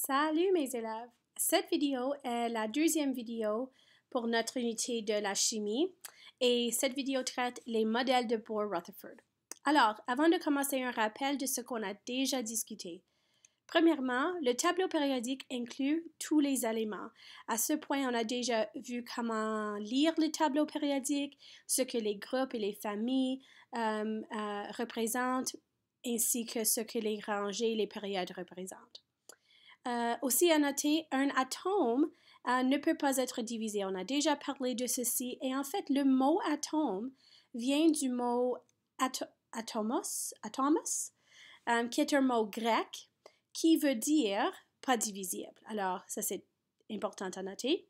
Salut mes élèves! Cette vidéo est la deuxième vidéo pour notre unité de la chimie et cette vidéo traite les modèles de Bohr-Rutherford. Alors, avant de commencer, un rappel de ce qu'on a déjà discuté. Premièrement, le tableau périodique inclut tous les éléments. À ce point, on a déjà vu comment lire le tableau périodique, ce que les groupes et les familles représentent, ainsi que ce que les rangées et les périodes représentent. Aussi à noter, un atome ne peut pas être divisé. On a déjà parlé de ceci et en fait, le mot atome vient du mot atomos, qui est un mot grec qui veut dire pas divisible. Alors, ça c'est important à noter.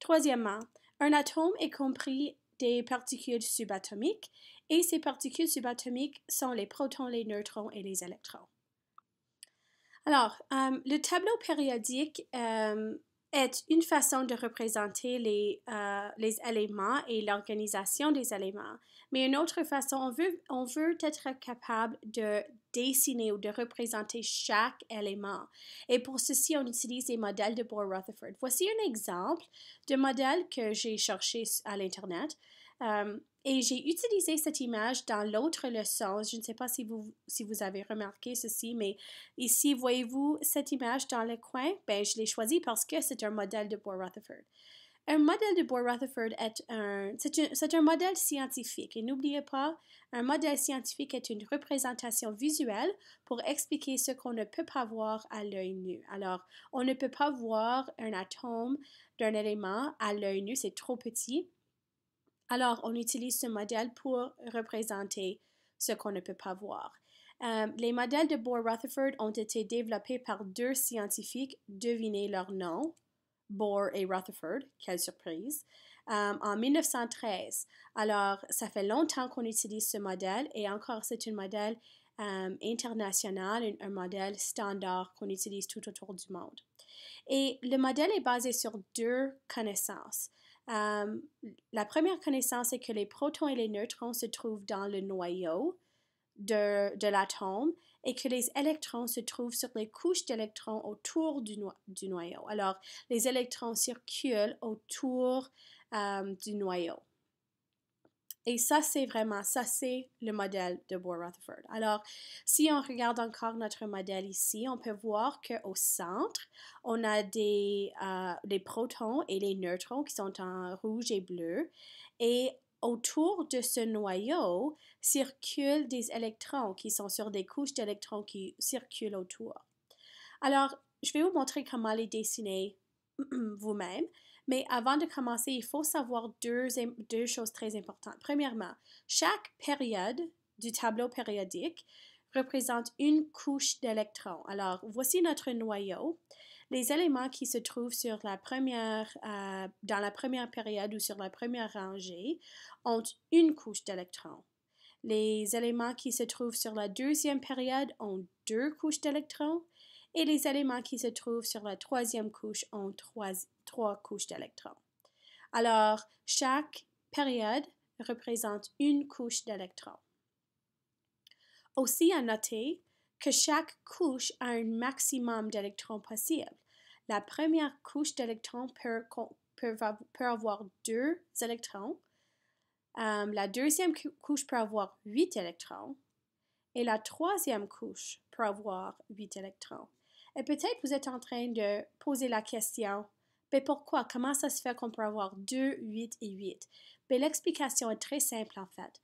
Troisièmement, un atome est compris des particules subatomiques et ces particules subatomiques sont les protons, les neutrons et les électrons. Alors, le tableau périodique est une façon de représenter les éléments et l'organisation des éléments. Mais une autre façon, on veut être capable de dessiner ou de représenter chaque élément. Et pour ceci, on utilise les modèles de Bohr-Rutherford. Voici un exemple de modèle que j'ai cherché à l'Internet. Et j'ai utilisé cette image dans l'autre leçon. Je ne sais pas si vous avez remarqué ceci, mais ici, voyez-vous cette image dans le coin? Ben, je l'ai choisi parce que c'est un modèle de Bohr-Rutherford. Un modèle de Bohr-Rutherford c'est un modèle scientifique. Et n'oubliez pas, un modèle scientifique est une représentation visuelle pour expliquer ce qu'on ne peut pas voir à l'œil nu. Alors, on ne peut pas voir un atome d'un élément à l'œil nu, c'est trop petit. Alors, on utilise ce modèle pour représenter ce qu'on ne peut pas voir. Les modèles de Bohr-Rutherford ont été développés par deux scientifiques, devinez leur nom, Bohr et Rutherford, quelle surprise, en 1913. Alors, ça fait longtemps qu'on utilise ce modèle et encore, c'est un modèle international, un modèle standard qu'on utilise tout autour du monde. Et le modèle est basé sur deux connaissances. La première connaissance est que les protons et les neutrons se trouvent dans le noyau de l'atome et que les électrons se trouvent sur les couches d'électrons autour du noyau. Alors, les électrons circulent autour du noyau. Et ça, c'est le modèle de Bohr-Rutherford. Alors, si on regarde encore notre modèle ici, on peut voir qu'au centre, on a des protons et les neutrons qui sont en rouge et bleu. Et autour de ce noyau circulent des électrons qui sont sur des couches d'électrons qui circulent autour. Alors, je vais vous montrer comment les dessiner vous-même. Mais avant de commencer, il faut savoir deux choses très importantes. Premièrement, chaque période du tableau périodique représente une couche d'électrons. Alors, voici notre noyau. Les éléments qui se trouvent dans la première période ou sur la première rangée ont une couche d'électrons. Les éléments qui se trouvent sur la deuxième période ont deux couches d'électrons. Et les éléments qui se trouvent sur la troisième couche ont trois couches d'électrons. Alors, chaque période représente une couche d'électrons. Aussi à noter que chaque couche a un maximum d'électrons possible. La première couche d'électrons peut avoir 2 électrons. La deuxième couche peut avoir 8 électrons. Et la troisième couche peut avoir 8 électrons. Et peut-être vous êtes en train de poser la question, mais pourquoi? Comment ça se fait qu'on peut avoir 2, 8 et 8? Mais l'explication est très simple en fait.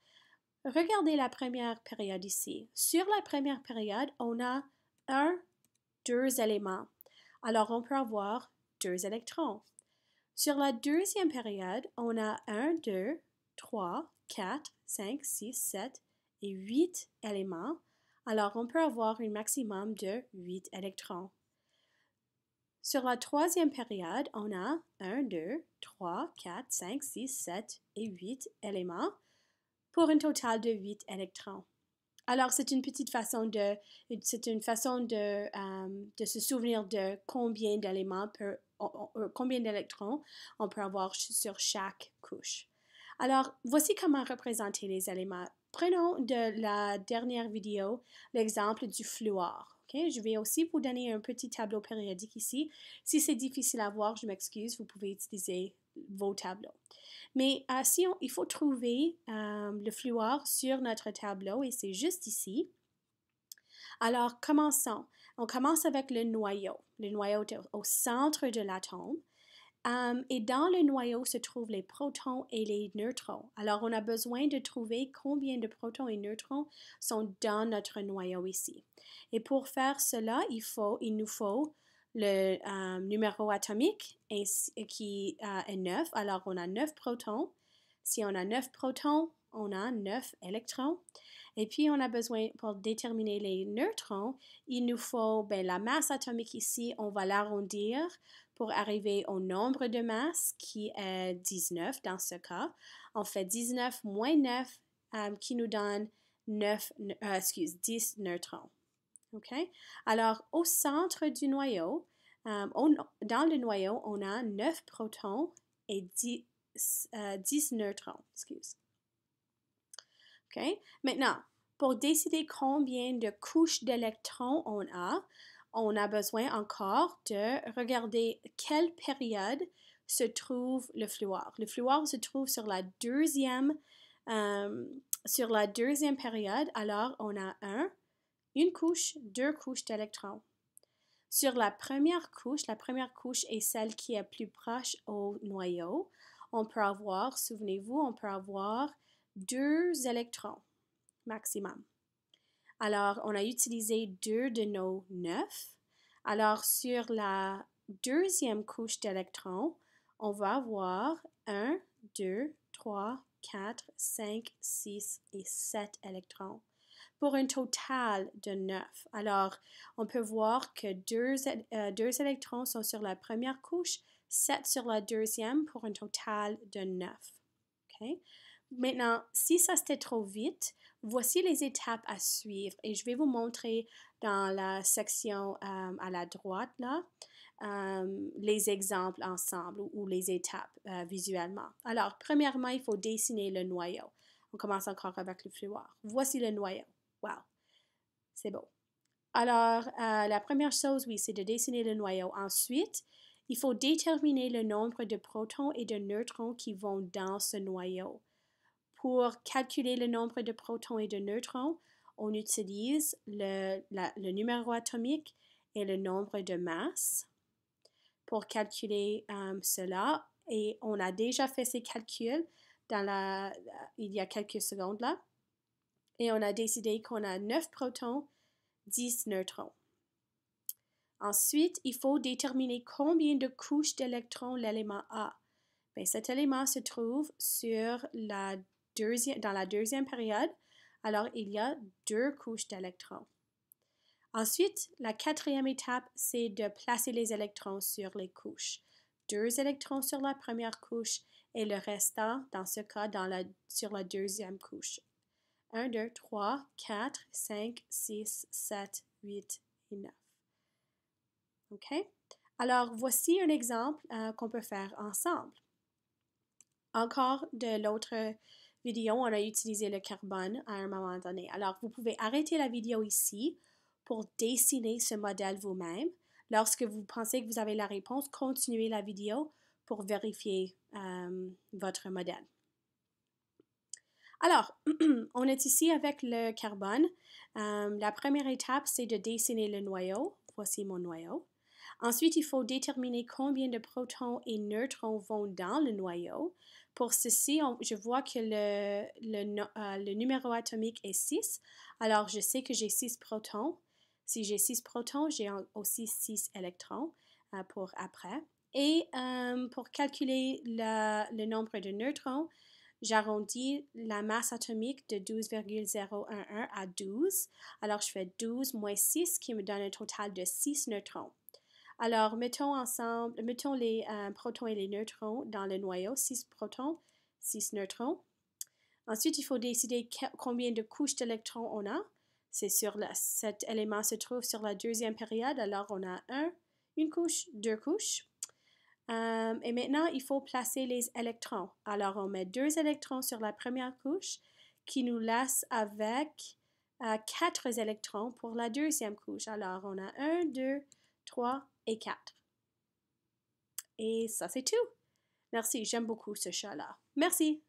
Regardez la première période ici. Sur la première période, on a 2 éléments. Alors, on peut avoir 2 électrons. Sur la deuxième période, on a 1, 2, 3, 4, 5, 6, 7 et 8 éléments. Alors, on peut avoir un maximum de 8 électrons. Sur la troisième période, on a 1, 2, 3, 4, 5, 6, 7 et 8 éléments pour un total de 8 électrons. Alors, c'est une façon de se souvenir de combien d'électrons on peut avoir sur chaque couche. Alors, voici comment représenter les éléments. Prenons de la dernière vidéo l'exemple du fluor. Okay? Je vais aussi vous donner un petit tableau périodique ici. Si c'est difficile à voir, je m'excuse, vous pouvez utiliser vos tableaux. Mais il faut trouver le fluor sur notre tableau et c'est juste ici. Alors, commençons. On commence avec le noyau. Le noyau est au centre de l'atome. Et dans le noyau se trouvent les protons et les neutrons. Alors, on a besoin de trouver combien de protons et neutrons sont dans notre noyau ici. Et pour faire cela, il nous faut le numéro atomique qui est 9. Alors, on a 9 protons. Si on a 9 protons, on a 9 électrons. Et puis, on a besoin, pour déterminer les neutrons, il nous faut la masse atomique ici, on va l'arrondir pour arriver au nombre de masses qui est 19 dans ce cas. On fait 19 moins 9 qui nous donne 10 neutrons. Okay? Alors, au centre du noyau, dans le noyau, on a 9 protons et 10 neutrons. Okay? Maintenant, pour décider combien de couches d'électrons on a besoin encore de regarder quelle période se trouve le fluor. Le fluor se trouve sur la deuxième période. Alors, on a une couche, 2 couches d'électrons. Sur la première couche est celle qui est plus proche au noyau. On peut avoir, souvenez-vous, on peut avoir 2 électrons maximum. Alors, on a utilisé 2 de nos 9. Alors, sur la deuxième couche d'électrons, on va avoir 1, 2, 3, 4, 5, 6 et 7 électrons pour un total de 9. Alors, on peut voir que 2 électrons sont sur la première couche, 7 sur la deuxième pour un total de 9. Okay? Maintenant, si ça c'était trop vite, voici les étapes à suivre et je vais vous montrer dans la section à la droite là les exemples ensemble ou les étapes visuellement. Alors, premièrement, il faut dessiner le noyau. On commence encore avec le fluor. Voici le noyau. Wow, c'est beau. Alors, la première chose, oui, c'est de dessiner le noyau. Ensuite, il faut déterminer le nombre de protons et de neutrons qui vont dans ce noyau. Pour calculer le nombre de protons et de neutrons, on utilise le numéro atomique et le nombre de masses pour calculer cela. Et on a déjà fait ces calculs il y a quelques secondes là. Et on a décidé qu'on a 9 protons, 10 neutrons. Ensuite, il faut déterminer combien de couches d'électrons l'élément a. Bien, cet élément se trouve dans la deuxième période. Alors, il y a 2 couches d'électrons. Ensuite, la quatrième étape, c'est de placer les électrons sur les couches. 2 électrons sur la première couche et le restant, dans ce cas, sur la deuxième couche. 1, 2, 3, 4, 5, 6, 7, 8 et 9. OK? Alors, voici un exemple qu'on peut faire ensemble. Encore de l'autre vidéo, on a utilisé le carbone à un moment donné. Alors, vous pouvez arrêter la vidéo ici pour dessiner ce modèle vous-même. Lorsque vous pensez que vous avez la réponse, continuez la vidéo pour vérifier votre modèle. Alors, on est ici avec le carbone. La première étape, c'est de dessiner le noyau. Voici mon noyau. Ensuite, il faut déterminer combien de protons et neutrons vont dans le noyau. Pour ceci, je vois que le numéro atomique est 6. Alors, je sais que j'ai 6 protons. Si j'ai 6 protons, j'ai aussi 6 électrons pour après. Et pour calculer le nombre de neutrons, j'arrondis la masse atomique de 12,011 à 12. Alors, je fais 12 moins 6 qui me donne un total de 6 neutrons. Alors, mettons les protons et les neutrons dans le noyau. 6 protons, 6 neutrons. Ensuite, il faut décider combien de couches d'électrons on a. Cet élément se trouve sur la deuxième période. Alors, on a une couche, 2 couches. Et maintenant, il faut placer les électrons. Alors, on met 2 électrons sur la première couche qui nous laisse avec 4 électrons pour la deuxième couche. Alors, on a 1, 2, 3 et 4. Et ça, c'est tout. Merci, j'aime beaucoup ce chat-là. Merci.